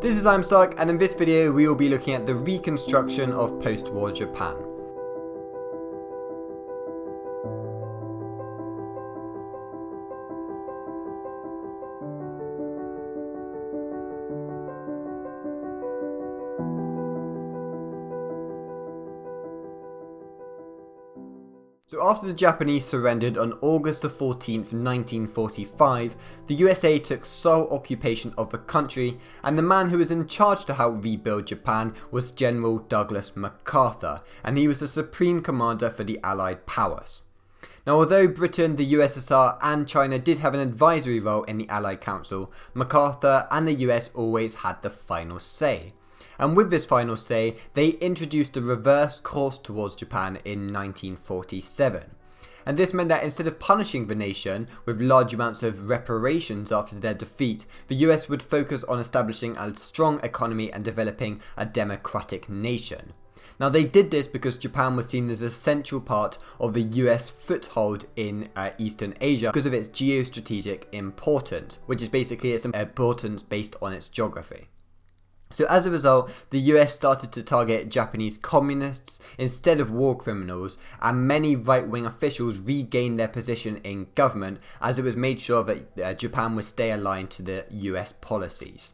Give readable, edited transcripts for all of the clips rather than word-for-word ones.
This is Stark, and in this video we will be looking at the reconstruction of post-war Japan. So after the Japanese surrendered on August the 14th, 1945, the USA took sole occupation of the country, and the man who was in charge to help rebuild Japan was General Douglas MacArthur, and he was the supreme commander for the Allied powers. Now, although Britain, the USSR and China did have an advisory role in the Allied Council, MacArthur and the US always had the final say. And with this final say, they introduced the reverse course towards Japan in 1947. And this meant that instead of punishing the nation with large amounts of reparations after their defeat, the US would focus on establishing a strong economy and developing a democratic nation. Now, they did this because Japan was seen as a central part of the US foothold in Eastern Asia because of its geostrategic importance, which is basically its importance based on its geography. So as a result, the US started to target Japanese communists instead of war criminals, and many right-wing officials regained their position in government as it was made sure that Japan would stay aligned to the US policies.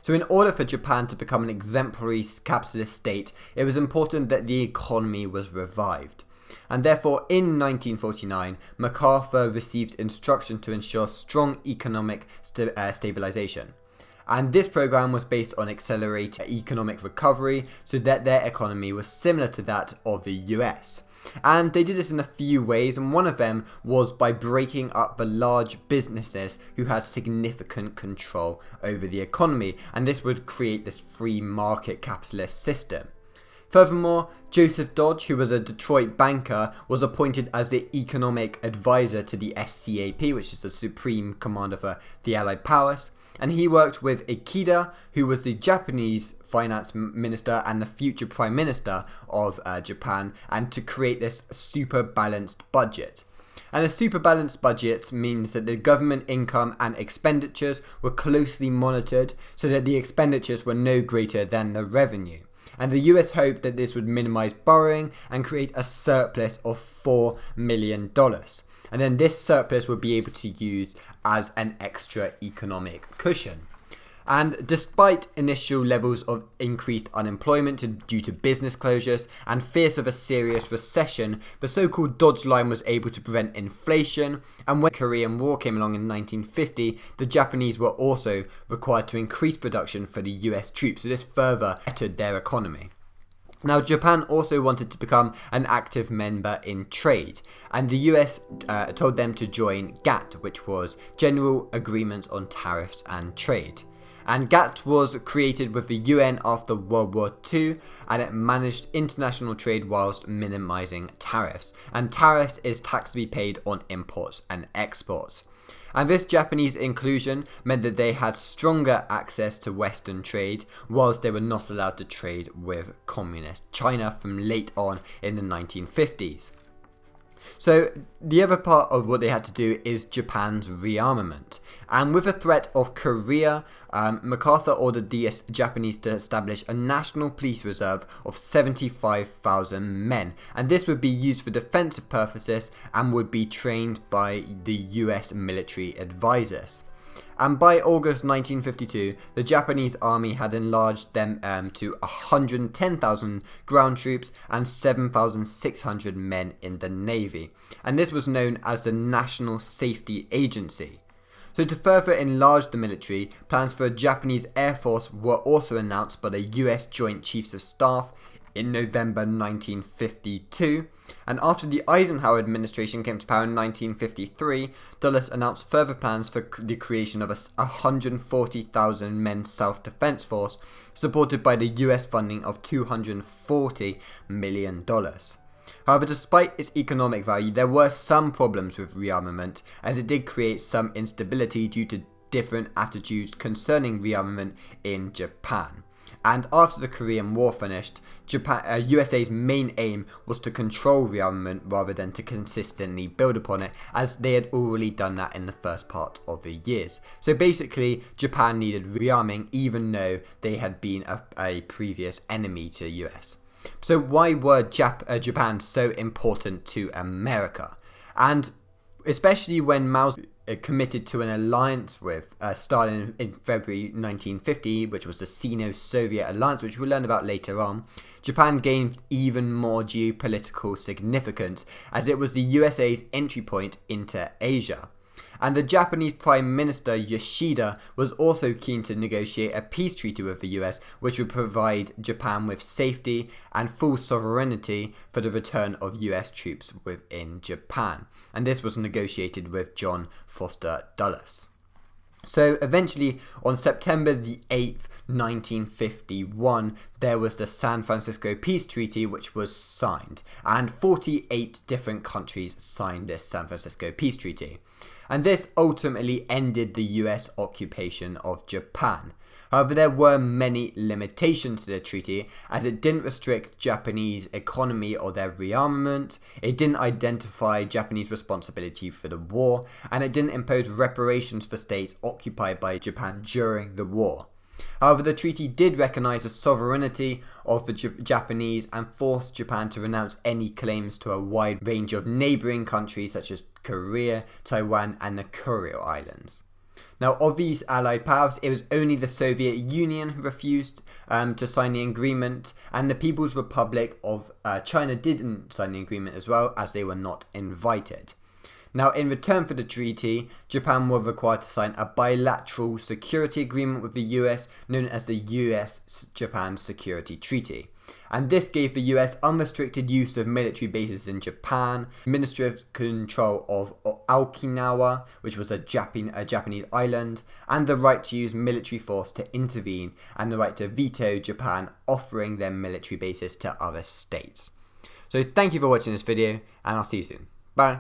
So in order for Japan to become an exemplary capitalist state, it was important that the economy was revived. And therefore, in 1949, MacArthur received instruction to ensure strong economic stabilization. And this program was based on accelerated economic recovery so that their economy was similar to that of the US. And they did this in a few ways, and one of them was by breaking up the large businesses who had significant control over the economy, and this would create this free market capitalist system. Furthermore, Joseph Dodge, who was a Detroit banker, was appointed as the economic advisor to the SCAP, which is the supreme commander for the Allied powers. And he worked with Ikeda, who was the Japanese finance minister and the future prime minister of Japan, and to create this super balanced budget. And a super balanced budget means that the government income and expenditures were closely monitored so that the expenditures were no greater than the revenue. And the US hoped that this would minimize borrowing and create a surplus of $4 million. And then this surplus would be able to use as an extra economic cushion. And despite initial levels of increased unemployment due to business closures and fears of a serious recession, the so-called Dodge Line was able to prevent inflation, and when the Korean War came along in 1950, the Japanese were also required to increase production for the US troops, so this further bettered their economy. Now, Japan also wanted to become an active member in trade, and the US told them to join GATT, which was General Agreement on Tariffs and Trade. And GATT was created with the UN after World War II, and it managed international trade whilst minimizing tariffs. And tariffs is tax to be paid on imports and exports. And this Japanese inclusion meant that they had stronger access to Western trade, whilst they were not allowed to trade with communist China from late on in the 1950s. So the other part of what they had to do is Japan's rearmament. And with the threat of Korea, MacArthur ordered the Japanese to establish a national police reserve of 75,000 men. And this would be used for defensive purposes and would be trained by the US military advisors. And by August 1952, the Japanese army had enlarged them to 110,000 ground troops and 7,600 men in the navy. And this was known as the National Safety Agency. So to further enlarge the military, plans for a Japanese Air Force were also announced by the US Joint Chiefs of Staff in November 1952, and after the Eisenhower administration came to power in 1953, Dulles announced further plans for the creation of a 140,000 men self-defense force, supported by the US funding of $240 million. However, despite its economic value, there were some problems with rearmament, as it did create some instability due to different attitudes concerning rearmament in Japan. And after the Korean War finished, USA's main aim was to control rearmament rather than to consistently build upon it, as they had already done that in the first part of the years. So basically, Japan needed rearming even though they had been a previous enemy to the US. So why were Japan so important to America? And especially when Mao committed to an alliance with Stalin in February 1950, which was the Sino-Soviet alliance, which we'll learn about later on, Japan gained even more geopolitical significance as it was the USA's entry point into Asia. And the Japanese Prime Minister Yoshida was also keen to negotiate a peace treaty with the US, which would provide Japan with safety and full sovereignty for the return of US troops within Japan. And this was negotiated with John Foster Dulles. So eventually, on September the 8th, 1951, there was the San Francisco Peace Treaty, which was signed. And 48 different countries signed this San Francisco Peace Treaty. And this ultimately ended the US occupation of Japan. However, there were many limitations to the treaty, as it didn't restrict Japanese economy or their rearmament, it didn't identify Japanese responsibility for the war, and it didn't impose reparations for states occupied by Japan during the war. However, the treaty did recognise the sovereignty of the Japanese and forced Japan to renounce any claims to a wide range of neighbouring countries such as Korea, Taiwan and the Kuril Islands. Now, of these allied powers, it was only the Soviet Union who refused to sign the agreement, and the People's Republic of China didn't sign the agreement as well, as they were not invited. Now, in return for the treaty, Japan was required to sign a bilateral security agreement with the US known as the US-Japan Security Treaty. And this gave the US unrestricted use of military bases in Japan, administrative control of Okinawa, which was a Japanese island, and the right to use military force to intervene, and the right to veto Japan offering their military bases to other states. So thank you for watching this video, and I'll see you soon. Bye.